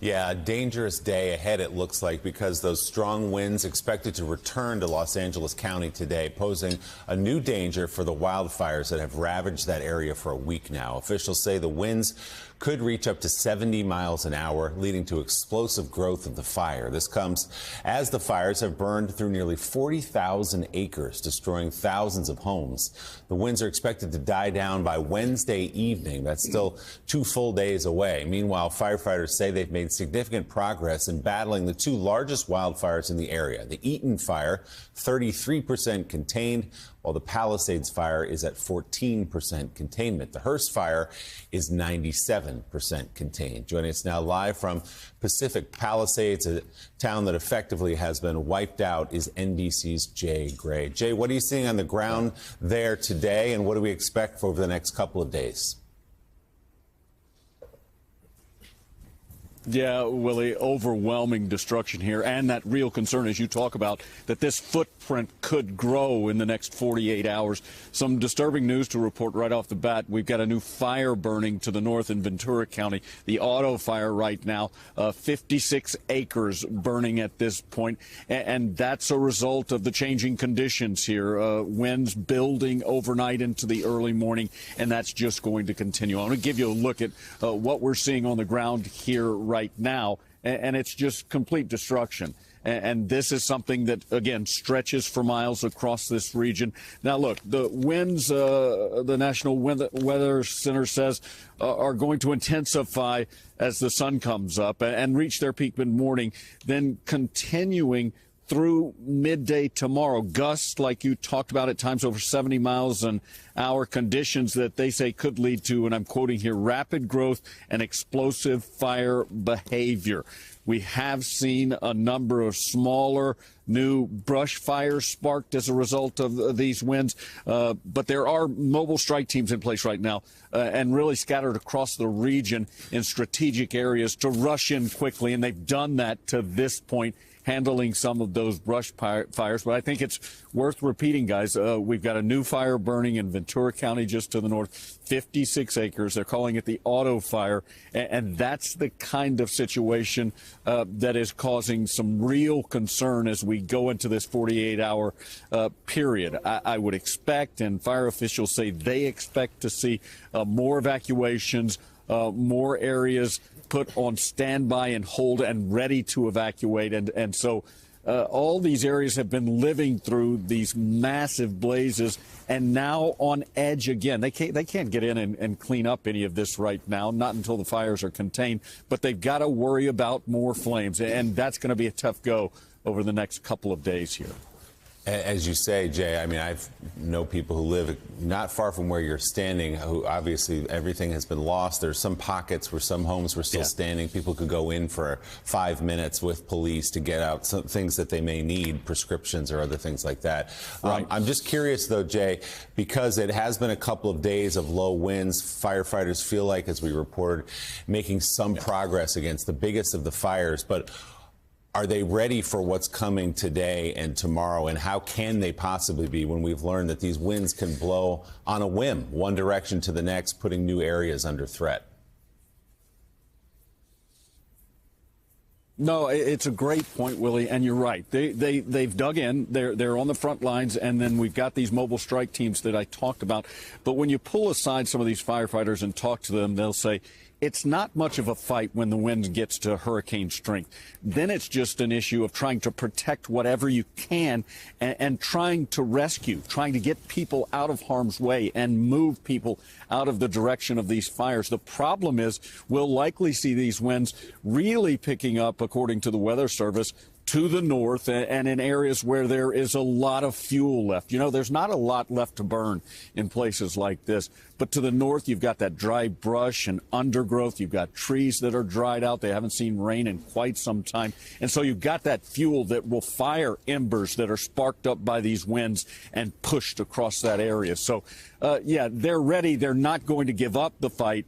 Yeah, a dangerous day ahead, it looks like, because those strong winds expected to return to Los Angeles County today, posing a new danger for the wildfires that have ravaged that area for a week now. Officials say the winds could reach up to 70 miles an hour, leading to explosive growth of the fire. This comes as the fires have burned through nearly 40,000 acres, destroying thousands of homes. The winds are expected to die down by Wednesday evening. That's still 2 full days away. Meanwhile, firefighters say they've made significant progress in battling the 2 largest wildfires in the area. The Eaton fire, 33% contained, while the Palisades fire is at 14% containment. The Hearst fire is 97% contained. Joining us now live from Pacific Palisades, a town that effectively has been wiped out, is NBC's Jay Gray. Jay, what are you seeing on the ground there today, and what do we expect for over the next couple of days? Yeah, Willie, overwhelming destruction here, and that real concern, as you talk about, that this footprint could grow in the next 48 hours. Some disturbing news to report right off the bat. We've got a new fire burning to the north in Ventura County, the Auto fire right now, 56 acres burning at this point, and that's a result of the changing conditions here. Winds building overnight into the early morning, and that's just going to continue. I want to give you a look at what we're seeing on the ground here right now, and it's just complete destruction. And this is something that, again, stretches for miles across this region. Now, look, the winds, the National Weather Center says, are going to intensify as the sun comes up and reach their peak mid-morning, then continuing through midday tomorrow. Gusts, like you talked about, at times over 70 miles an hour, conditions that they say could lead to, and I'm quoting here, rapid growth and explosive fire behavior. We have seen a number of smaller new brush fires sparked as a result of these winds, but there are mobile strike teams in place right now and really scattered across the region in strategic areas to rush in quickly, and they've done that to this point, handling some of those brush fires. But I think it's worth repeating, guys. We've got a new fire burning in Ventura County just to the north, 56 acres. They're calling it the Auto fire. And that's the kind of situation that is causing some real concern as we go into this 48-hour period. I would expect, and fire officials say they expect to see more evacuations, more areas put on standby and hold and ready to evacuate. And so all these areas have been living through these massive blazes and now on edge again. They can't get in and clean up any of this right now, not until the fires are contained. But they've got to worry about more flames, and that's going to be a tough go over the next couple of days here. As you say, Jay, I mean, I know people who live not far from where you're standing, who obviously everything has been lost. There's some pockets where some homes were still standing. People could go in for 5 minutes with police to get out some things that they may need, prescriptions or other things like that. Right. I'm just curious, though, Jay, because it has been a couple of days of low winds. Firefighters feel like, as we reported, making some progress against the biggest of the fires. But are they ready for what's coming today and tomorrow, and how can they possibly be when we've learned that these winds can blow on a whim, one direction to the next, putting new areas under threat? No, it's a great point, Willie, and you're right. They've dug in. They're on the front lines, and then we've got these mobile strike teams that I talked about. But when you pull aside some of these firefighters and talk to them, they'll say, it's not much of a fight when the wind gets to hurricane strength. Then it's just an issue of trying to protect whatever you can and trying to rescue, trying to get people out of harm's way and move people out of the direction of these fires. The problem is we'll likely see these winds really picking up, according to the Weather Service, to the north and in areas where there is a lot of fuel left. You know, there's not a lot left to burn in places like this. But to the north, you've got that dry brush and undergrowth. You've got trees that are dried out. They haven't seen rain in quite some time. And so you've got that fuel that will fire embers that are sparked up by these winds and pushed across that area. So, yeah, they're ready. They're not going to give up the fight.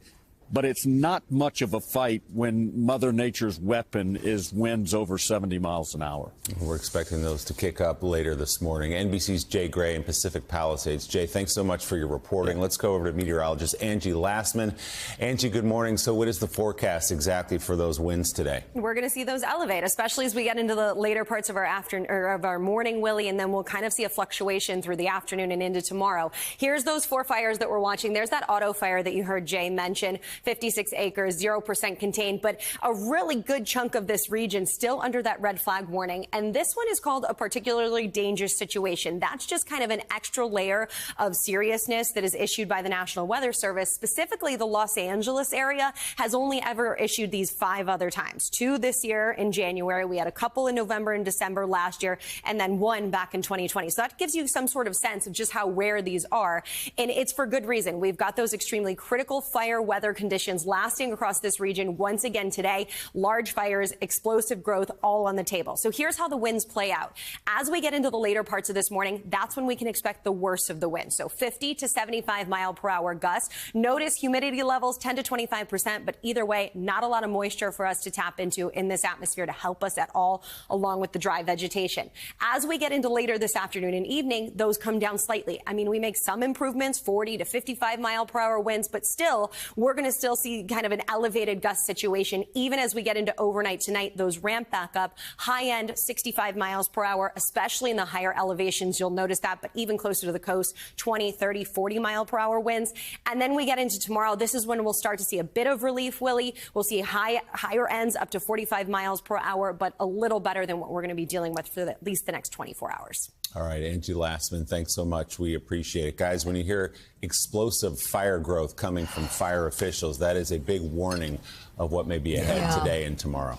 but it's not much of a fight when Mother Nature's weapon is winds over 70 miles an hour. We're expecting those to kick up later this morning. NBC's Jay Gray in Pacific Palisades. Jay, thanks so much for your reporting. Let's go over to meteorologist Angie Lastman. Angie, good morning. So what is the forecast exactly for those winds today? We're going to see those elevate, especially as we get into the later parts of our afternoon or of our morning, Willie, and then we'll kind of see a fluctuation through the afternoon and into tomorrow. Here's those 4 fires that we're watching. There's that auto fire that you heard Jay mention, 56 acres, 0% contained, but a really good chunk of this region still under that red flag warning. And this one is called a particularly dangerous situation. That's just kind of an extra layer of seriousness that is issued by the National Weather Service. Specifically, the Los Angeles area has only ever issued these 5 other times. 2 this year in January. We had a couple in November and December last year, and then 1 back in 2020. So that gives you some sort of sense of just how rare these are. And it's for good reason. We've got those extremely critical fire weather conditions lasting across this region once again today. Large fires, explosive growth, all on the table. So here's how the winds play out. As we get into the later parts of this morning, that's when we can expect the worst of the wind. So 50 to 75 mile per hour gusts. Notice humidity levels 10 to 25%, but either way, not a lot of moisture for us to tap into in this atmosphere to help us at all, along with the dry vegetation. As we get into later this afternoon and evening, those come down slightly. I mean, we make some improvements, 40 to 55 mile per hour winds, but still, we're going to still see kind of an elevated gust situation. Even as we get into overnight tonight, those ramp back up. High end 65 miles per hour, especially in the higher elevations. You'll notice that, but even closer to the coast, 20, 30, 40 mile per hour winds. And then we get into tomorrow. This is when we'll start to see a bit of relief, Willie. We'll see higher ends up to 45 miles per hour, but a little better than what we're going to be dealing with for at least the next 24 hours. All right, Angie Lastman, thanks so much. We appreciate it. Guys, when you hear explosive fire growth coming from fire officials, that is a big warning of what may be ahead today and tomorrow.